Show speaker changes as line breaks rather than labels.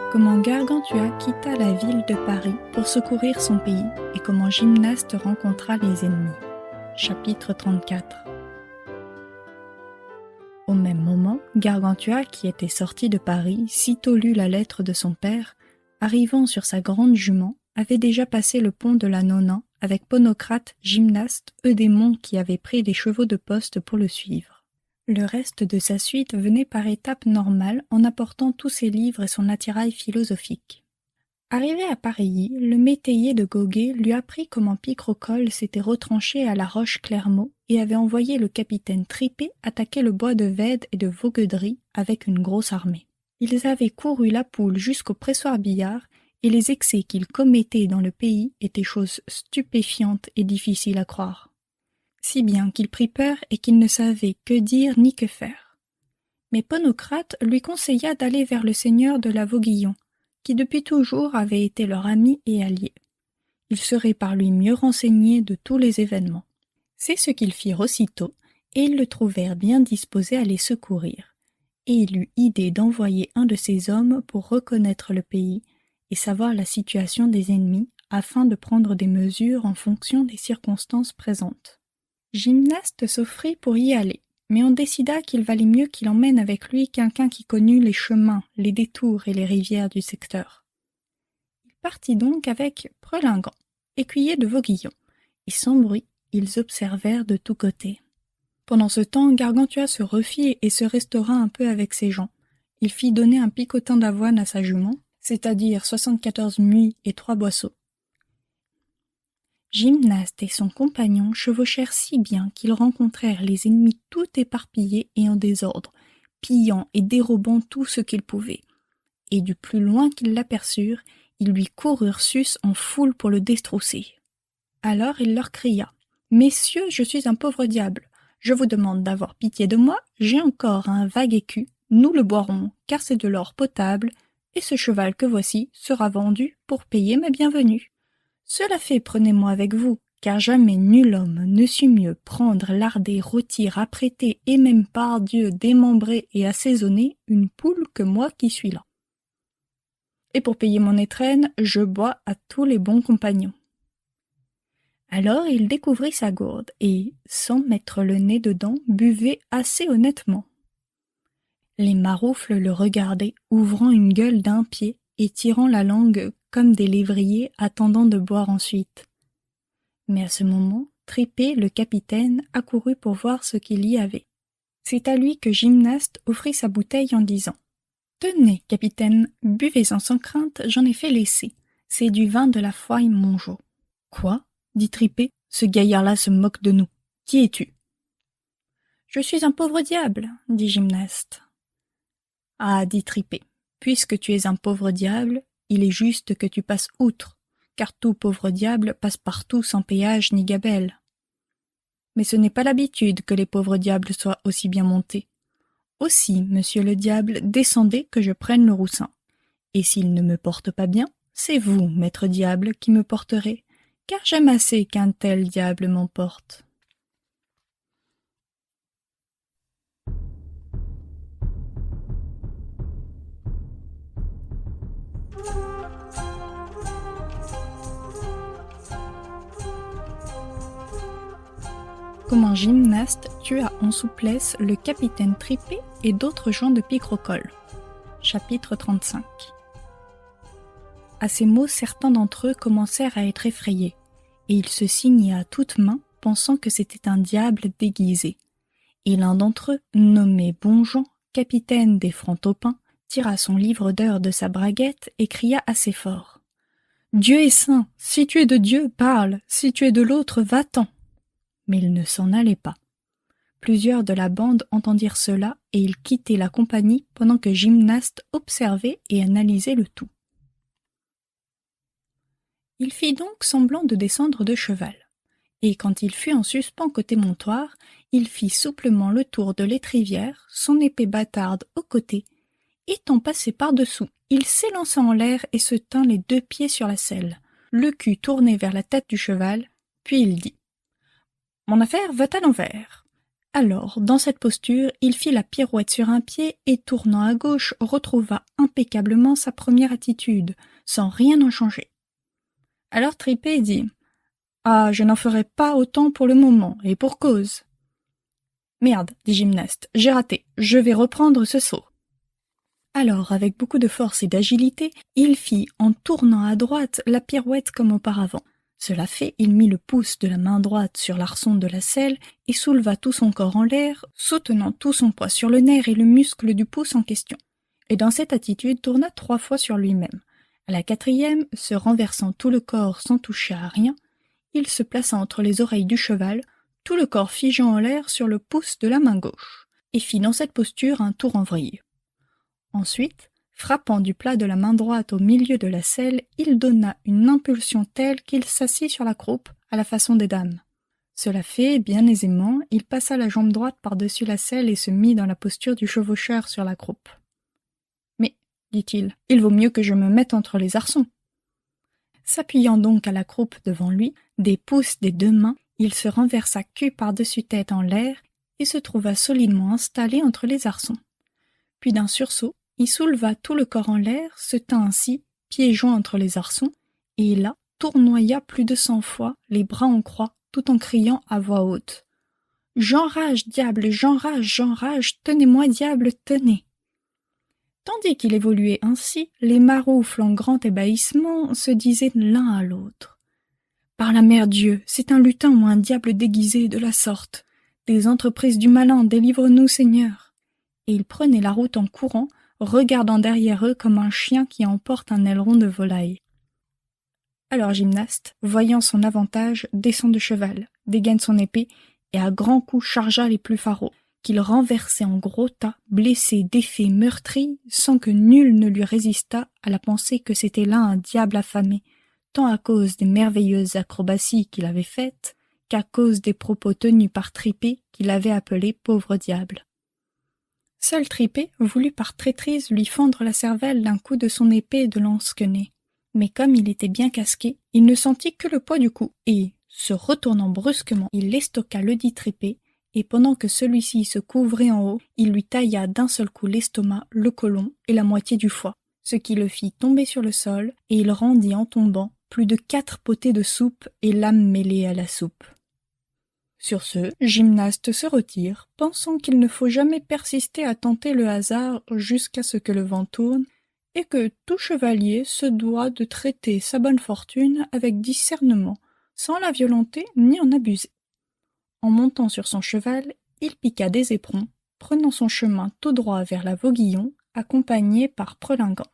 Comment Gargantua quitta la ville de Paris pour secourir son pays et comment Gymnaste rencontra les ennemis. Chapitre 34. Au même moment, Gargantua, qui était sorti de Paris, sitôt lut la lettre de son père, arrivant sur sa grande jument, avait déjà passé le pont de la Nonain avec Ponocrate, Gymnaste, Eudémon qui avait pris des chevaux de poste pour le suivre. Le reste de sa suite venait par étapes normales en apportant tous ses livres et son attirail philosophique. Arrivé à Paris, le métayer de Goguet lui apprit comment Picrochole s'était retranché à la Roche-Clermont et avait envoyé le capitaine Tripet attaquer le bois de Vède et de Vaugueudry avec une grosse armée. Ils avaient couru la poule jusqu'au pressoir Billard et les excès qu'ils commettaient dans le pays étaient choses stupéfiantes et difficiles à croire. Si bien qu'il prit peur et qu'il ne savait que dire ni que faire. Mais Ponocrate lui conseilla d'aller vers le seigneur de la Vauguillon, qui depuis toujours avait été leur ami et allié. Ils seraient par lui mieux renseignés de tous les événements. C'est ce qu'ils firent aussitôt, et ils le trouvèrent bien disposé à les secourir. Et il eut idée d'envoyer un de ses hommes pour reconnaître le pays et savoir la situation des ennemis, afin de prendre des mesures en fonction des circonstances présentes. Gymnaste s'offrit pour y aller, mais on décida qu'il valait mieux qu'il emmène avec lui quelqu'un qui connût les chemins, les détours et les rivières du secteur. Il partit donc avec Prelingant, écuyer de Vauguillon, et sans bruit, ils observèrent de tous côtés. Pendant ce temps, Gargantua se refit et se restaura un peu avec ses gens. Il fit donner un picotin d'avoine à sa jument, c'est-à-dire 74 muids et 3 boisseaux. Gymnaste et son compagnon chevauchèrent si bien qu'ils rencontrèrent les ennemis tout éparpillés et en désordre, pillant et dérobant tout ce qu'ils pouvaient. Et du plus loin qu'ils l'aperçurent, ils lui coururent sus en foule pour le destrousser. Alors il leur cria « Messieurs, je suis un pauvre diable. Je vous demande d'avoir pitié de moi, j'ai encore un vague écu, nous le boirons, car c'est de l'or potable, et ce cheval que voici sera vendu pour payer ma bienvenue. Cela fait, prenez-moi avec vous, car jamais nul homme ne sut mieux prendre, larder, rôtir, apprêter et même par Dieu démembrer et assaisonner une poule que moi qui suis là. Et pour payer mon étrenne, je bois à tous les bons compagnons. » Alors il découvrit sa gourde et, sans mettre le nez dedans, buvait assez honnêtement. Les maroufles le regardaient, ouvrant une gueule d'un pied et tirant la langue comme des lévriers attendant de boire ensuite. Mais à ce moment, Tripet, le capitaine, accourut pour voir ce qu'il y avait. C'est à lui que Gymnaste offrit sa bouteille en disant « Tenez, capitaine, buvez-en sans crainte, j'en ai fait laisser. C'est du vin de la Foye Mongeau. »« Quoi ?» dit Tripet, « ce gaillard-là se moque de nous. Qui es-tu ?»« Je suis un pauvre diable, » dit Gymnaste. « Ah, dit Tripet, puisque tu es un pauvre diable, il est juste que tu passes outre, car tout pauvre diable passe partout sans péage ni gabelle. Mais ce n'est pas l'habitude que les pauvres diables soient aussi bien montés. Aussi, monsieur le diable, descendez que je prenne le roussin. Et s'il ne me porte pas bien, c'est vous, maître diable, qui me porterez, car j'aime assez qu'un tel diable m'emporte. » Comment Gymnaste tua en souplesse le capitaine Tripet et d'autres gens de Picrochole. Chapitre 35. À ces mots, certains d'entre eux commencèrent à être effrayés, et ils se signaient à toutes mains, pensant que c'était un diable déguisé. Et l'un d'entre eux, nommé Bonjean, capitaine des Francs-Taupins, tira son livre d'heures de sa braguette et cria assez fort. « Dieu est saint, si tu es de Dieu, parle, si tu es de l'autre, va-t'en !» Mais il ne s'en allait pas. Plusieurs de la bande entendirent cela et ils quittaient la compagnie pendant que Gymnaste observait et analysait le tout. Il fit donc semblant de descendre de cheval, et quand il fut en suspens côté montoire, il fit souplement le tour de l'étrivière, son épée bâtarde au côté. Étant passé par-dessous, il s'élança en l'air et se tint les 2 pieds sur la selle, le cul tourné vers la tête du cheval, puis il dit « Mon affaire va à l'envers. Alors, dans cette posture, il fit la pirouette sur un pied et, tournant à gauche, retrouva impeccablement sa première attitude, sans rien en changer. Alors Tripet dit « Ah, je n'en ferai pas autant pour le moment, et pour cause. » « Merde, dit Gymnaste, j'ai raté, je vais reprendre ce saut. » Alors, avec beaucoup de force et d'agilité, il fit, en tournant à droite, la pirouette comme auparavant. Cela fait, il mit le pouce de la main droite sur l'arçon de la selle et souleva tout son corps en l'air, soutenant tout son poids sur le nerf et le muscle du pouce en question. Et dans cette attitude, tourna 3 fois sur lui-même. À la 4e, se renversant tout le corps sans toucher à rien, il se plaça entre les oreilles du cheval, tout le corps figeant en l'air sur le pouce de la main gauche, et fit dans cette posture un tour en vrille. Ensuite, frappant du plat de la main droite au milieu de la selle, il donna une impulsion telle qu'il s'assit sur la croupe, à la façon des dames. Cela fait, bien aisément, il passa la jambe droite par-dessus la selle et se mit dans la posture du chevaucheur sur la croupe. « Mais, dit-il, il vaut mieux que je me mette entre les arçons. » S'appuyant donc à la croupe devant lui, des pouces des 2 mains, il se renversa cul par-dessus tête en l'air et se trouva solidement installé entre les arçons. Puis d'un sursaut, il souleva tout le corps en l'air, se tint ainsi, pieds joints entre les arçons, et là, tournoya plus de 100 fois, les bras en croix, tout en criant à voix haute. « J'enrage, diable, j'enrage, tenez-moi, diable, tenez !» Tandis qu'il évoluait ainsi, les maroufles en grand ébahissement se disaient l'un à l'autre. « Par la mère Dieu, c'est un lutin ou un diable déguisé de la sorte. Des entreprises du malin, délivre-nous, Seigneur !» Et ils prenaient la route en courant, regardant derrière eux comme un chien qui emporte un aileron de volaille. Alors Gymnaste, voyant son avantage, descend de cheval, dégaine son épée, et à grands coups chargea les plus faraud, qu'il renversait en gros tas, blessé, défait, meurtri, sans que nul ne lui résistât à la pensée que c'était là un diable affamé, tant à cause des merveilleuses acrobaties qu'il avait faites, qu'à cause des propos tenus par Tripet qu'il avait appelé pauvre diable. Seul Tripet voulut par traîtrise lui fendre la cervelle d'un coup de son épée de lance-quenet. Mais comme il était bien casqué, il ne sentit que le poids du coup, et, se retournant brusquement, il estoqua ledit Tripet, et pendant que celui-ci se couvrait en haut, il lui tailla d'un seul coup l'estomac, le côlon et la moitié du foie, ce qui le fit tomber sur le sol, et il rendit en tombant plus de 4 potées de soupe et l'âme mêlée à la soupe. Sur ce, Gymnaste se retire, pensant qu'il ne faut jamais persister à tenter le hasard jusqu'à ce que le vent tourne, et que tout chevalier se doit de traiter sa bonne fortune avec discernement, sans la violenter ni en abuser. En montant sur son cheval, il piqua des éperons, prenant son chemin tout droit vers la Vauguillon, accompagné par Prelingan.